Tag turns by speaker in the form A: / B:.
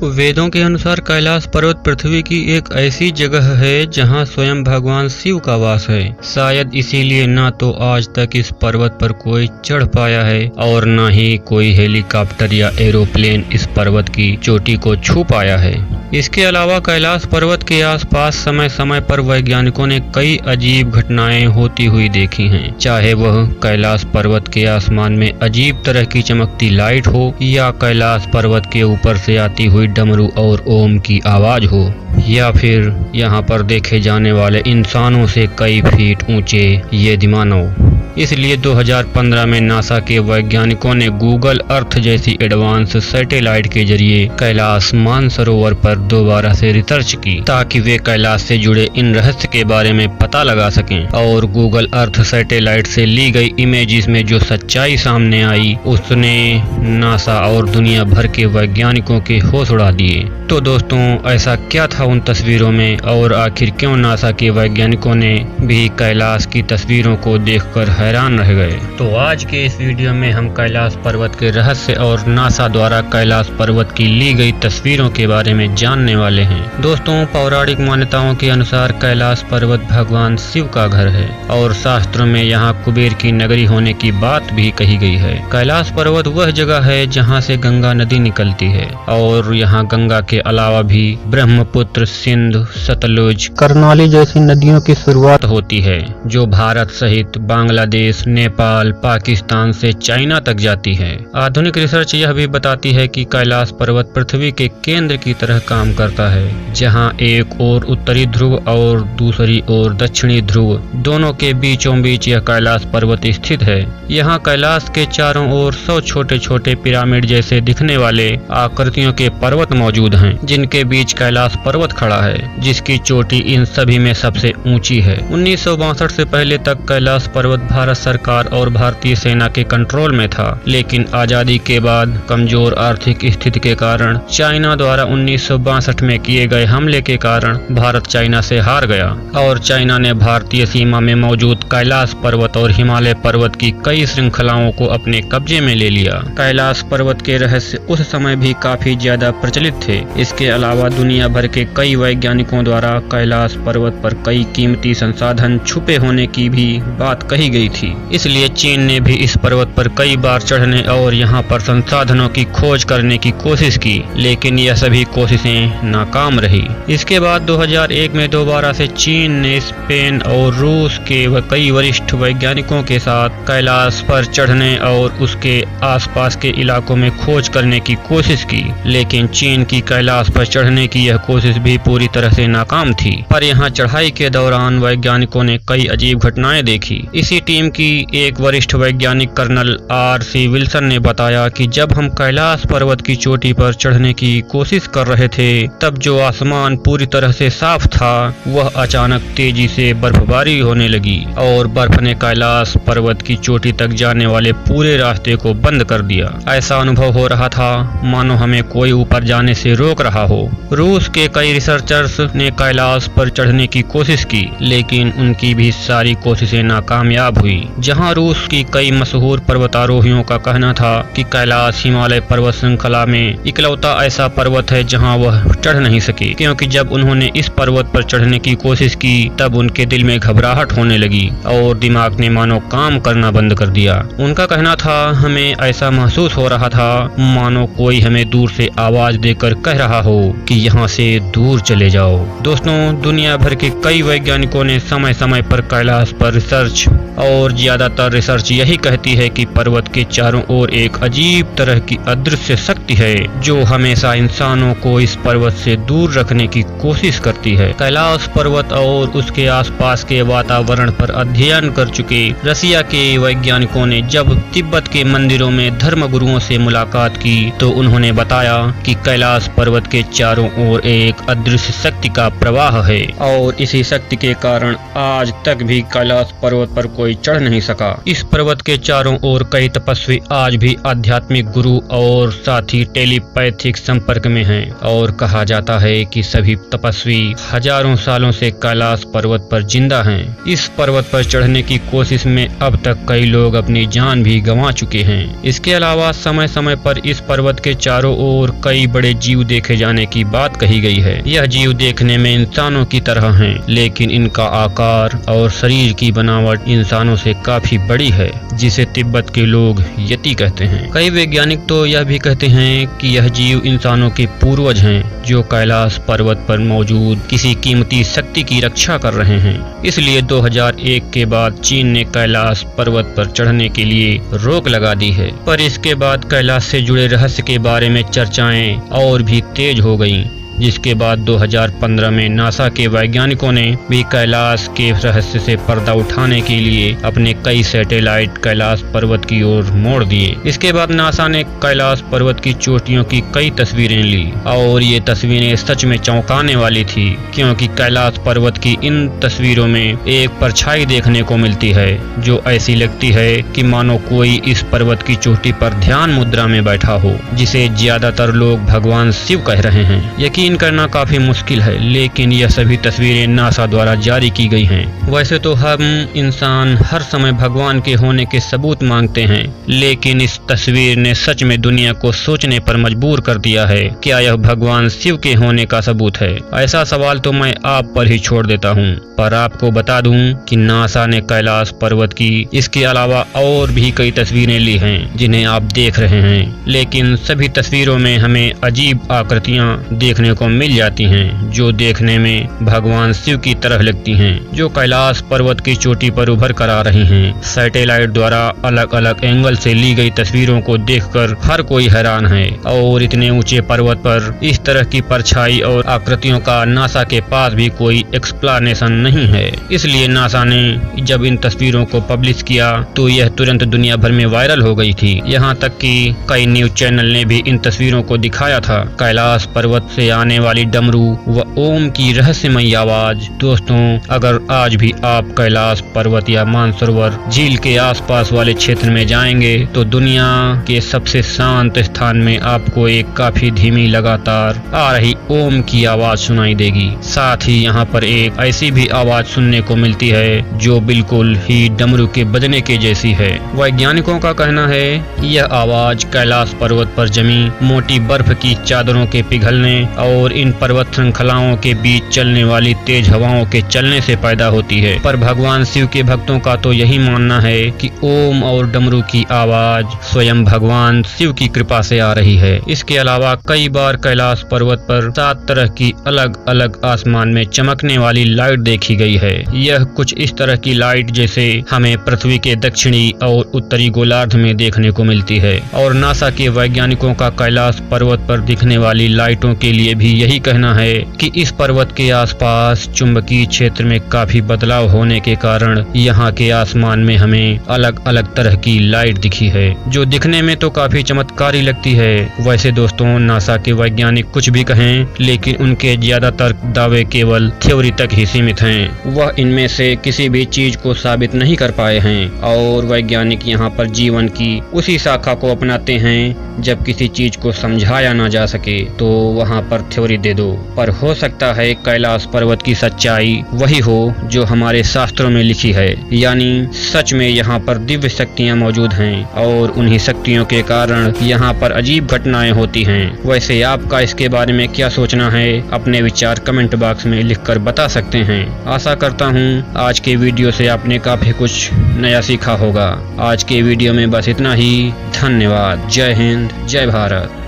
A: वेदों के अनुसार कैलाश पर्वत पृथ्वी की एक ऐसी जगह है जहां स्वयं भगवान शिव का वास है। शायद इसीलिए ना तो आज तक इस पर्वत पर कोई चढ़ पाया है और ना ही कोई हेलीकॉप्टर या एरोप्लेन इस पर्वत की चोटी को छू पाया है। इसके अलावा कैलाश पर्वत के आसपास समय समय पर वैज्ञानिकों ने कई अजीब घटनाएं होती हुई देखी हैं। चाहे वह कैलाश पर्वत के आसमान में अजीब तरह की चमकती लाइट हो या कैलाश पर्वत के ऊपर से आती हुई डमरू और ओम की आवाज हो या फिर यहाँ पर देखे जाने वाले इंसानों से कई फीट ऊंचे ये दिमानव। इसलिए 2015 में नासा के वैज्ञानिकों ने गूगल अर्थ जैसी एडवांस सैटेलाइट के जरिए कैलाश मानसरोवर पर दोबारा से रिसर्च की ताकि वे कैलाश से जुड़े इन रहस्य के बारे में पता लगा सकें। और गूगल अर्थ सैटेलाइट से ली गई इमेजेस में जो सच्चाई सामने आई उसने नासा और दुनिया भर के वैज्ञानिकों के होश उड़ा दिए। तो दोस्तों, ऐसा क्या था उन तस्वीरों में और आखिर क्यों नासा के वैज्ञानिकों ने भी कैलाश की तस्वीरों को देखकर हैरान रह गए। तो आज के इस वीडियो में हम कैलाश पर्वत के रहस्य और नासा द्वारा कैलाश पर्वत की ली गई तस्वीरों के बारे में जानने वाले हैं। दोस्तों, पौराणिक मान्यताओं के अनुसार कैलाश पर्वत भगवान शिव का घर है और शास्त्रों में यहाँ कुबेर की नगरी होने की बात भी कही गई है। कैलाश पर्वत वह जगह है जहाँ से गंगा नदी निकलती है और यहाँ गंगा के अलावा भी ब्रह्मपुत्र, सिंधु, सतलुज, कर्नाली जैसी नदियों की शुरुआत होती है जो भारत सहित बांग्लादेश, नेपाल, पाकिस्तान से चाइना तक जाती है। आधुनिक रिसर्च यह भी बताती है कि कैलाश पर्वत पृथ्वी के केंद्र की तरह काम करता है, जहां एक ओर उत्तरी ध्रुव और दूसरी ओर दक्षिणी ध्रुव दोनों के बीचों बीच यह कैलाश पर्वत स्थित है। यहाँ कैलाश के चारों ओर 100 छोटे छोटे पिरामिड जैसे दिखने वाले आकृतियों के पर्वत मौजूद हैं, जिनके बीच कैलाश पर्वत खड़ा है, जिसकी चोटी इन सभी में सबसे ऊंची है। 1962 से पहले तक कैलाश पर्वत भारत सरकार और भारतीय सेना के कंट्रोल में था, लेकिन आजादी के बाद कमजोर आर्थिक स्थिति के कारण चाइना द्वारा 1962 में किए गए हमले के कारण भारत चाइना से हार गया और चाइना ने भारतीय सीमा में मौजूद कैलाश पर्वत और हिमालय पर्वत की कई श्रृंखलाओं को अपने कब्जे में ले लिया। कैलाश पर्वत के रहस्य उस समय भी काफी ज्यादा प्रचलित थे। इसके अलावा दुनिया भर के कई वैज्ञानिकों द्वारा कैलाश पर्वत पर कई कीमती संसाधन छुपे होने की भी बात कही गई थी। इसलिए चीन ने भी इस पर्वत पर कई बार चढ़ने और यहाँ पर संसाधनों की खोज करने की कोशिश की, लेकिन यह सभी कोशिशें नाकाम रही। इसके बाद 2001 में दोबारा से चीन ने स्पेन और रूस के कई वरिष्ठ वैज्ञानिकों के साथ कैलाश पर चढ़ने और उसके आसपास के इलाकों में खोज करने की कोशिश की, लेकिन चीन की कैलाश पर चढ़ने की यह कोशिश भी पूरी तरह से नाकाम थी। पर यहाँ चढ़ाई के दौरान वैज्ञानिकों ने कई अजीब घटनाएं देखी। इसी टीम की एक वरिष्ठ वैज्ञानिक कर्नल R.C. विल्सन ने बताया कि जब हम कैलाश पर्वत की चोटी पर चढ़ने की कोशिश कर रहे थे, तब जो आसमान पूरी तरह से साफ था वह अचानक तेजी से बर्फबारी होने लगी और बर्फ ने कैलाश पर्वत की चोटी तक जाने वाले पूरे रास्ते को बंद कर दिया। ऐसा अनुभव हो रहा था मानो हमें कोई ऊपर जाने से रोक रहा हो। रूस के कई रिसर्चर्स ने कैलाश पर चढ़ने की कोशिश की, लेकिन उनकी भी सारी कोशिशें नाकामयाब हुई। जहां रूस की कई मशहूर पर्वतारोहियों का कहना था कि कैलाश हिमालय पर्वत श्रृंखला में इकलौता ऐसा पर्वत है जहां वह चढ़ नहीं सके, क्योंकि जब उन्होंने इस पर्वत पर चढ़ने की कोशिश की तब उनके दिल में घबराहट होने लगी और दिमाग ने मानो काम करना बंद कर दिया। उनका कहना था, हमें ऐसा महसूस हो रहा था मानो कोई हमें दूर से आवाज देकर कह रहा हो कि यहाँ से दूर चले जाओ। दोस्तों, दुनिया भर के कई वैज्ञानिकों ने समय समय पर कैलाश पर रिसर्च और ज्यादातर रिसर्च यही कहती है कि पर्वत के चारों ओर एक अजीब तरह की अदृश्य शक्ति है जो हमेशा इंसानों को इस पर्वत से दूर रखने की कोशिश करती है। कैलाश पर्वत और उसके आसपास के वातावरण पर अध्ययन कर चुके रसिया के वैज्ञानिकों ने जब तिब्बत के मंदिरों में धर्म गुरुओं से मुलाकात की तो उन्होंने बताया कि कैलाश पर्वत के चारों ओर एक अदृश्य शक्ति का प्रवाह है और इसी शक्ति के कारण आज तक भी कैलाश पर्वत पर कोई चढ़ नहीं सका। इस पर्वत के चारों ओर कई तपस्वी आज भी आध्यात्मिक गुरु और साथ ही टेलीपैथिक संपर्क में हैं और कहा जाता है कि सभी तपस्वी हजारों सालों से कैलाश पर्वत पर जिंदा हैं। इस पर्वत पर चढ़ने की कोशिश में अब तक कई लोग अपनी जान भी गंवा चुके हैं। इसके अलावा समय समय पर इस पर्वत के चारों ओर कई बड़े जीव देखे जाने की बात कही गई है। यह जीव देखने में इंसानों की तरह हैं, लेकिन इनका आकार और शरीर की बनावट इंसानों से काफी बड़ी है, जिसे तिब्बत के लोग यति कहते हैं। कई वैज्ञानिक तो यह भी कहते हैं कि यह जीव इंसानों के पूर्वज हैं, जो कैलाश पर्वत पर मौजूद किसी कीमती शक्ति की रक्षा कर रहे हैं। इसलिए 2001 के बाद चीन ने कैलाश पर्वत पर चढ़ने के लिए रोक लगा दी है। पर इसके बाद कैलाश से जुड़े रहस्य के बारे में चर्चाएं और भी तेज हो गईं, जिसके बाद 2015 में नासा के वैज्ञानिकों ने भी कैलाश के रहस्य से पर्दा उठाने के लिए अपने कई सैटेलाइट कैलाश पर्वत की ओर मोड़ दिए। इसके बाद नासा ने कैलाश पर्वत की चोटियों की कई तस्वीरें ली और ये तस्वीरें सच में चौंकाने वाली थी, क्योंकि कैलाश पर्वत की इन तस्वीरों में एक परछाई देखने को मिलती है जो ऐसी लगती है कि मानो कोई इस पर्वत की चोटी पर ध्यान मुद्रा में बैठा हो, जिसे ज्यादातर लोग भगवान शिव कह रहे हैं। यकीन करना काफी मुश्किल है, लेकिन यह सभी तस्वीरें नासा द्वारा जारी की गई हैं। वैसे तो हम इंसान हर समय भगवान के होने के सबूत मांगते हैं, लेकिन इस तस्वीर ने सच में दुनिया को सोचने पर मजबूर कर दिया है। क्या यह भगवान शिव के होने का सबूत है? ऐसा सवाल तो मैं आप पर ही छोड़ देता हूँ। पर आपको बता दूं कि नासा ने कैलाश पर्वत की इसके अलावा और भी कई तस्वीरें ली हैं, जिन्हें आप देख रहे हैं, लेकिन सभी तस्वीरों में हमें अजीब आकृतियां देखने को मिल जाती हैं, जो देखने में भगवान शिव की तरह लगती हैं, जो कैलाश पर्वत की चोटी पर उभर कर आ रही हैं। सैटेलाइट द्वारा अलग अलग एंगल से ली गई तस्वीरों को देखकर हर कोई हैरान है, और इतने ऊंचे पर्वत पर इस तरह की परछाई और आकृतियों का नासा के पास भी कोई एक्सप्लेनेशन नहीं है। इसलिए नासा ने जब इन तस्वीरों को पब्लिश किया तो यह तुरंत दुनिया भर में वायरल हो गई थी। यहाँ तक कि कई न्यूज चैनल ने भी इन तस्वीरों को दिखाया था। कैलाश पर्वत से आने वाली डमरू व ओम की रहस्यमयी आवाज। दोस्तों, अगर आज भी आप कैलाश पर्वत या मानसरोवर झील के आसपास वाले क्षेत्र में जाएंगे तो दुनिया के सबसे शांत स्थान में आपको एक काफी धीमी लगातार आ रही ओम की आवाज सुनाई देगी। साथ ही यहाँ पर एक ऐसी भी आवाज सुनने को मिलती है जो बिल्कुल ही डमरू के बजने के जैसी है। वैज्ञानिकों का कहना है यह आवाज कैलाश पर्वत पर जमी मोटी बर्फ की चादरों के पिघलने और इन पर्वत श्रृंखलाओं के बीच चलने वाली तेज हवाओं के चलने से पैदा होती है। पर भगवान शिव के भक्तों का तो यही मानना है कि ओम और डमरू की आवाज स्वयं भगवान शिव की कृपा से आ रही है। इसके अलावा कई बार कैलाश पर्वत पर 7 तरह की अलग अलग आसमान में चमकने वाली लाइट देखी गई है। यह कुछ इस तरह की लाइट जैसे हमें पृथ्वी के दक्षिणी और उत्तरी गोलार्ध में देखने को मिलती है। और नासा के वैज्ञानिकों का कैलाश पर्वत पर दिखने वाली लाइटों के लिए भी यही कहना है कि इस पर्वत के आसपास चुंबकीय क्षेत्र में काफी बदलाव होने के कारण यहाँ के आसमान में हमें अलग अलग तरह की लाइट दिखी है, जो दिखने में तो काफी चमत्कारी लगती है। वैसे दोस्तों, नासा के वैज्ञानिक कुछ भी कहें, लेकिन उनके ज्यादातर दावे केवल थ्योरी तक ही सीमित हैं। वह इनमें से किसी भी चीज को साबित नहीं कर पाए हैं, और वैज्ञानिक यहाँ पर जीवन की उसी शाखा को अपनाते हैं जब किसी चीज को समझाया ना जा सके तो वहाँ पर थ्योरी दे दो। पर हो सकता है कैलाश पर्वत की सच्चाई वही हो जो हमारे शास्त्रों में लिखी है, यानी सच में यहाँ पर दिव्य शक्तियाँ मौजूद हैं और उन्हीं शक्तियों के कारण यहाँ पर अजीब घटनाएं होती हैं। वैसे आपका इसके बारे में क्या सोचना है? अपने विचार कमेंट बॉक्स में लिखकर बता सकते हैं। आशा करता हूँ आज के वीडियो से आपने काफी कुछ नया सीखा होगा। आज के वीडियो में बस इतना ही। धन्यवाद। जय हिंद, जय भारत।